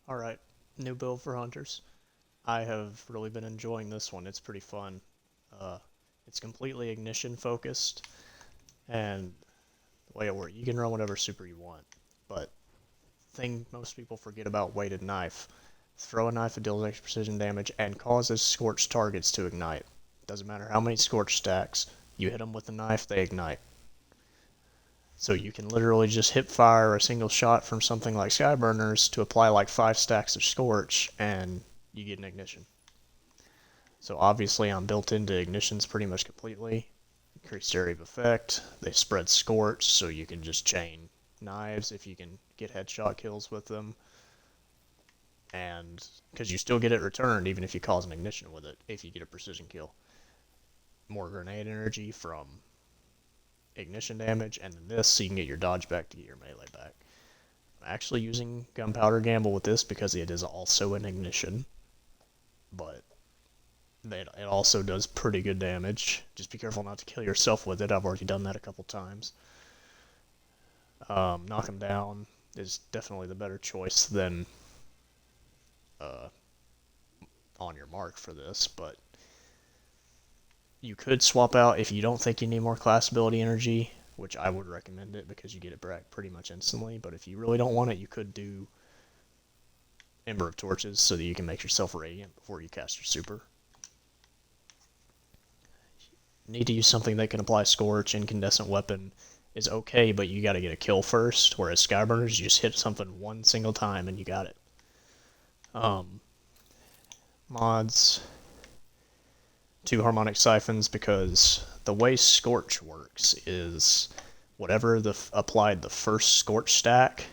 Alright, new build for hunters. I have really been enjoying this one. It's pretty fun. Uh, it's completely ignition focused, and the way it works, you can run whatever super you want. But thing most people forget about weighted knife: throw a knife that deals extra precision damage and causes scorched targets to ignite. Doesn't matter how many scorch stacks you hit them with the knife, they ignite. So you can literally just hip fire a single shot from something like Skyburners to apply like 5 stacks of Scorch, and you get an ignition. So obviously I'm built into ignitions pretty much completely. Increased area of effect. They spread Scorch, so you can just chain knives if you can get headshot kills with them. And because you still get it returned even if you cause an ignition with it, if you get a precision kill. More grenade energy from ignition damage, and then this so you can get your dodge back to get your melee back. I'm actually using Gunpowder Gamble with this because it is also an ignition, but it also does pretty good damage. Just be careful not to kill yourself with it. I've already done that a couple times. Knock him down is definitely the better choice than uh, on your mark for this, but you could swap out if you don't think you need more class ability energy, which I would recommend it because you get it back pretty much instantly. But if you really don't want it, you could do Ember of Torches so that you can make yourself radiant before you cast your super. Need to use something that can apply Scorch. Incandescent Weapon is okay, but you gotta get a kill first, whereas Skyburners, you just hit something one single time and you got it. Mods, 2 Harmonic Siphons, because the way Scorch works is whatever applied the first Scorch stack,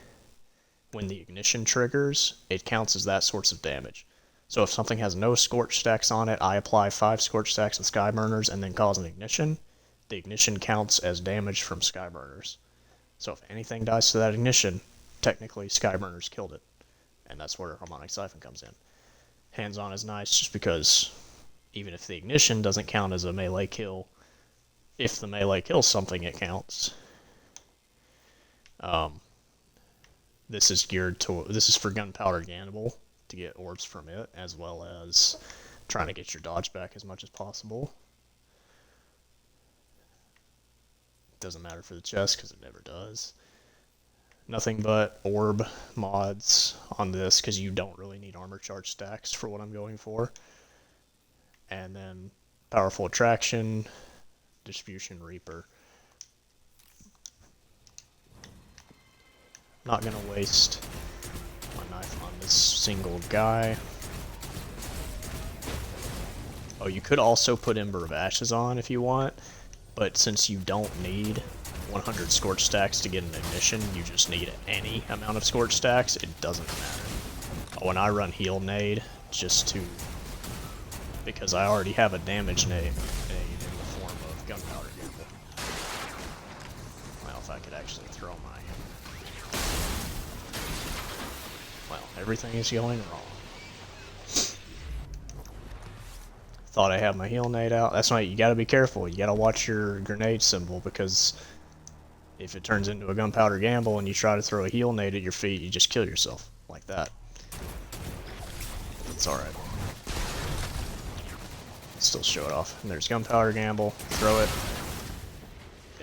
when the ignition triggers, it counts as that source of damage. So if something has no Scorch stacks on it, I apply 5 Scorch stacks of Skyburners and then cause an ignition. The ignition counts as damage from Skyburners. So if anything dies to that ignition, technically Skyburners killed it. And that's where Harmonic Siphon comes in. Hands-on is nice just because even if the ignition doesn't count as a melee kill, if the melee kills something, it counts. This is for Gunpowder Gamble to get orbs from it, as well as trying to get your dodge back as much as possible. Doesn't matter for the chest because it never does. Nothing but orb mods on this because you don't really need armor charge stacks for what I'm going for. And then Powerful Attraction, Distribution Reaper. Not gonna waste my knife on this single guy. Oh, you could also put Ember of Ashes on if you want, but since you don't need 100 Scorch stacks to get an ignition, you just need any amount of Scorch stacks, it doesn't matter. Oh, and I run Heal Nade because I already have a damage nade in the form of Gunpowder Gamble. Well, if I could actually throw my... Well, everything is going wrong. Thought I had my Heal Nade out. That's why you gotta be careful. You gotta watch your grenade symbol, because if it turns into a Gunpowder Gamble and you try to throw a Heal Nade at your feet, you just kill yourself. Like that. It's alright. Still show it off. And there's Gunpowder Gamble. Throw it.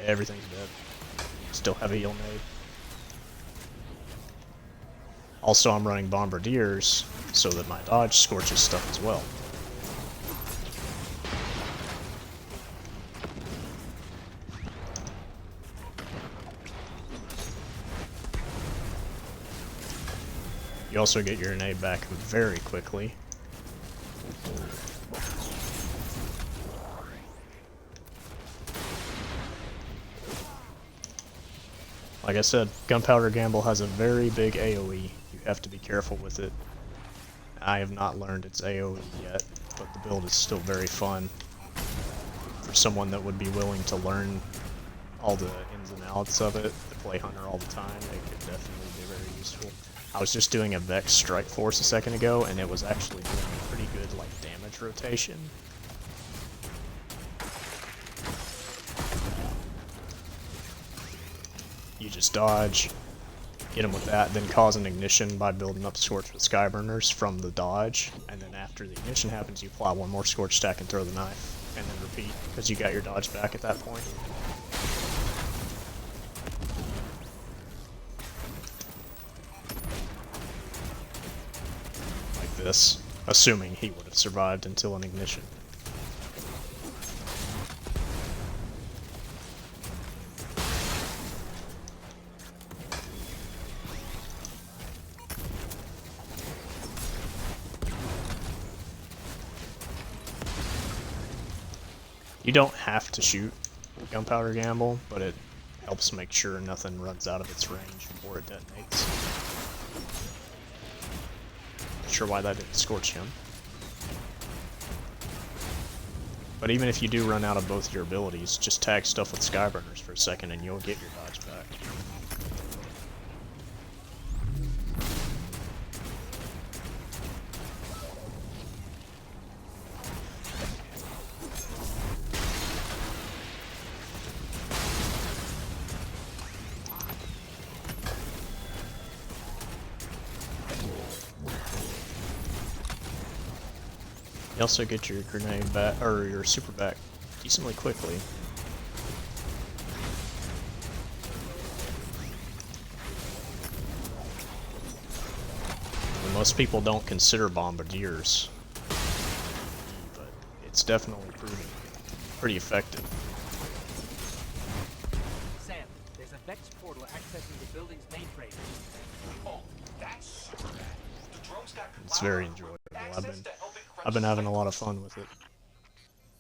Everything's dead. Still have a Heal Nade. Also, I'm running Bombardiers so that my dodge scorches stuff as well. You also get your grenade back very quickly. Like I said, Gunpowder Gamble has a very big AoE. You have to be careful with it. I have not learned its AoE yet, but the build is still very fun. For someone that would be willing to learn all the ins and outs of it, to play Hunter all the time, it could definitely be very useful. I was just doing a Vex Strike Force a second ago, and it was actually doing a pretty good damage rotation. You just dodge, get him with that, then cause an ignition by building up Scorch with Skyburners from the dodge, and then after the ignition happens, you apply one more Scorch stack and throw the knife, and then repeat, because you got your dodge back at that point. Like this, assuming he would have survived until an ignition. You don't have to shoot Gunpowder Gamble, but it helps make sure nothing runs out of its range before it detonates. Not sure why that didn't scorch him. But even if you do run out of both your abilities, just tag stuff with Skyburners for a second and you'll get your dodge back. You also get your grenade back, or your super back, decently quickly. And most people don't consider bombardiers, but it's definitely proven pretty effective. Sam, there's a Vex portal accessing the building's mainframe. Oh, that's the drones got It's very enjoyable. I've been having a lot of fun with it.